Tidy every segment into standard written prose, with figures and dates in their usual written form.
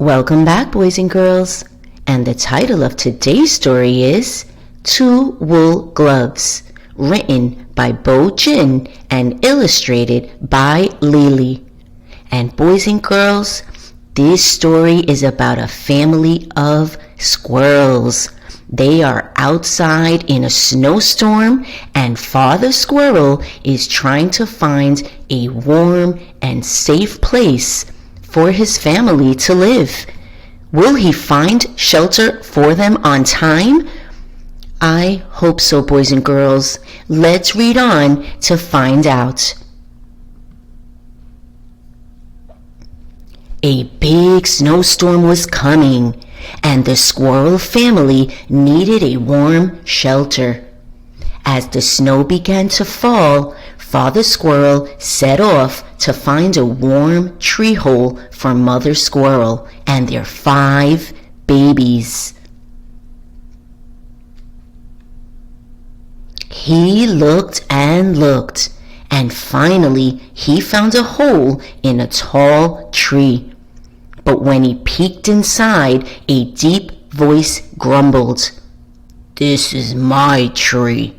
Welcome back, boys and girls. And the title of today's story is Two Wool Gloves, written by Bo Jin and illustrated by Lily. And boys and girls, this story is about a family of squirrels. They are outside in a snowstorm, and Father Squirrel is trying to find a warm and safe place for his family to live. Will he find shelter for them on time? I hope so, boys and girls. Let's read on to find out. A big snowstorm was coming, and the squirrel family needed a warm shelter. As the snow began to fall, Father Squirrel set off to find a warm tree hole for Mother Squirrel and their 5 babies. He looked and looked, and finally he found a hole in a tall tree. But when he peeked inside, a deep voice grumbled, "This is my tree."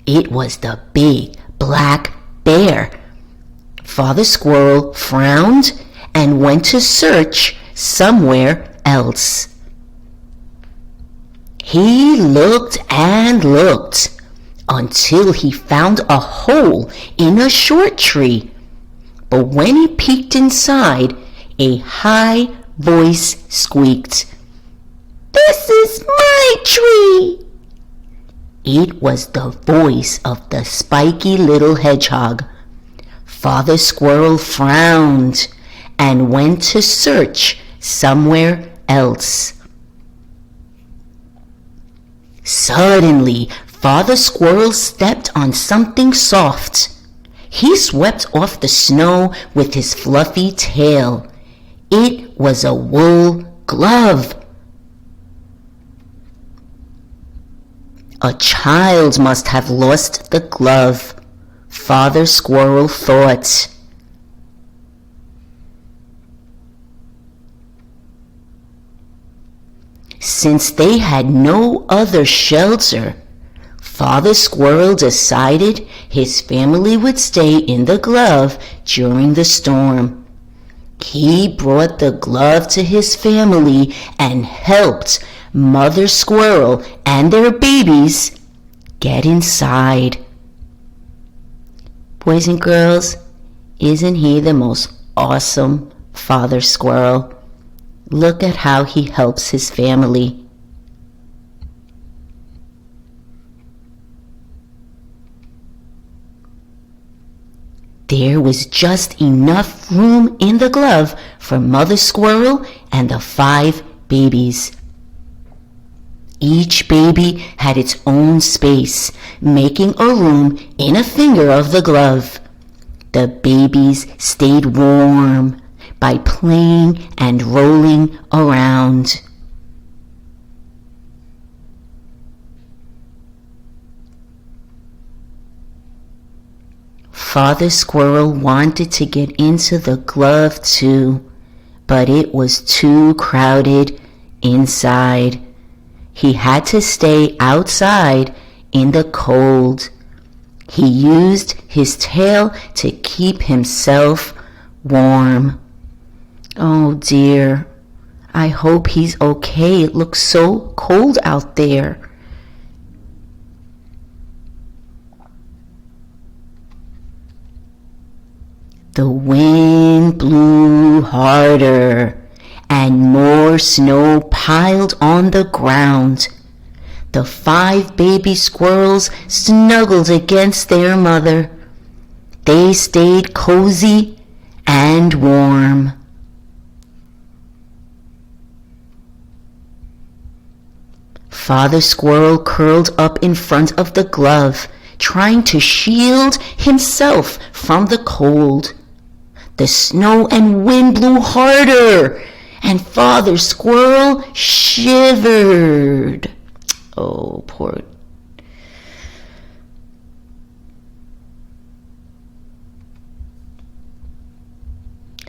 It was the big black bear. Father Squirrel frowned and went to search somewhere else. He looked and looked until he found a hole in a short tree. But when he peeked inside, a high voice squeaked, "This is my tree!" It was the voice of the spiky little hedgehog. Father Squirrel frowned and went to search somewhere else. Suddenly, Father Squirrel stepped on something soft. He swept off the snow with his fluffy tail. It was a wool glove. A child must have lost the glove, Father Squirrel thought. Since they had no other shelter, Father Squirrel decided his family would stay in the glove during the storm. He brought the glove to his family and helped Mother Squirrel and their babies get inside. Boys and girls, isn't he the most awesome Father Squirrel? Look at how he helps his family. There was just enough room in the glove for Mother Squirrel and the 5 babies. Each baby had its own space, making a room in a finger of the glove. The babies stayed warm by playing and rolling around. Father Squirrel wanted to get into the glove too, but it was too crowded inside. He had to stay outside in the cold. He used his tail to keep himself warm. Oh dear, I hope he's okay. It looks so cold out there. The wind blew harder, and more snow piled on the ground. The 5 baby squirrels snuggled against their mother. They stayed cozy and warm. Father Squirrel curled up in front of the glove, trying to shield himself from the cold. The snow and wind blew harder, and Father Squirrel shivered. Oh, poor.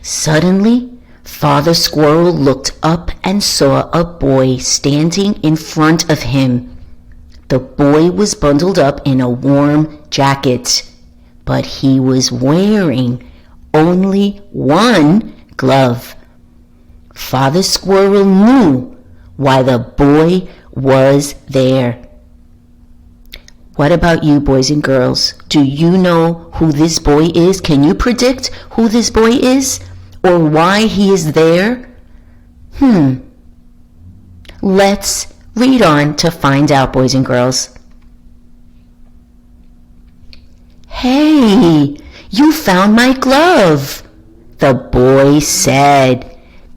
Suddenly, Father Squirrel looked up and saw a boy standing in front of him. The boy was bundled up in a warm jacket, but he was wearing only one glove. Father Squirrel knew why the boy was there. What about you, boys and girls? Do you know who this boy is? Can you predict who this boy is or why he is there? Let's read on to find out, boys and girls. Hey, you found my glove, the boy said.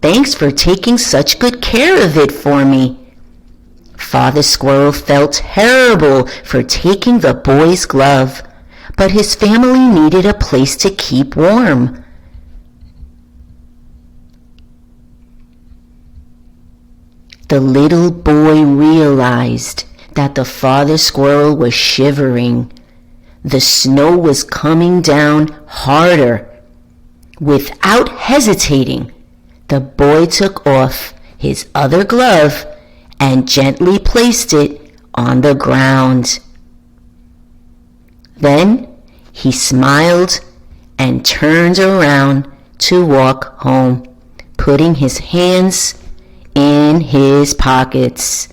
Thanks for taking such good care of it for me. Father Squirrel felt terrible for taking the boy's glove, but his family needed a place to keep warm. The little boy realized that the father squirrel was shivering. The snow was coming down harder. Without hesitating, the boy took off his other glove and gently placed it on the ground. Then he smiled and turned around to walk home, putting his hands in his pockets.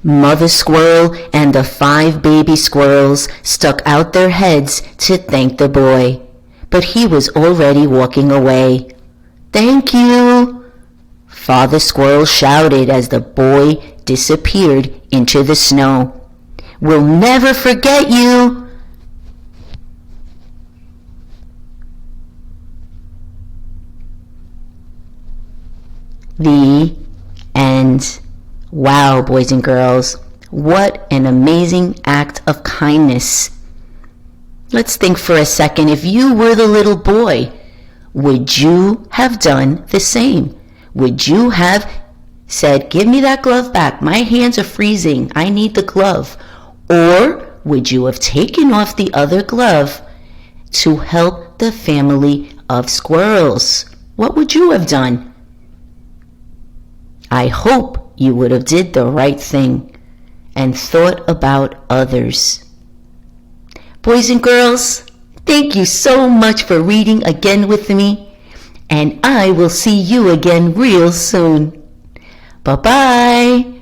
Mother Squirrel and the 5 baby squirrels stuck out their heads to thank the boy, but he was already walking away. "Thank you," Father Squirrel shouted as the boy disappeared into the snow. "We'll never forget you." The end. Wow, boys and girls, what an amazing act of kindness. Let's think for a second. If you were the little boy, would you have done the same? Would you have said, "Give me that glove back. My hands are freezing. I need the glove"? Or would you have taken off the other glove to help the family of squirrels? What would you have done? I hope you would have did the right thing and thought about others. Boys and girls, thank you so much for reading again with me, and I will see you again real soon. Bye-bye.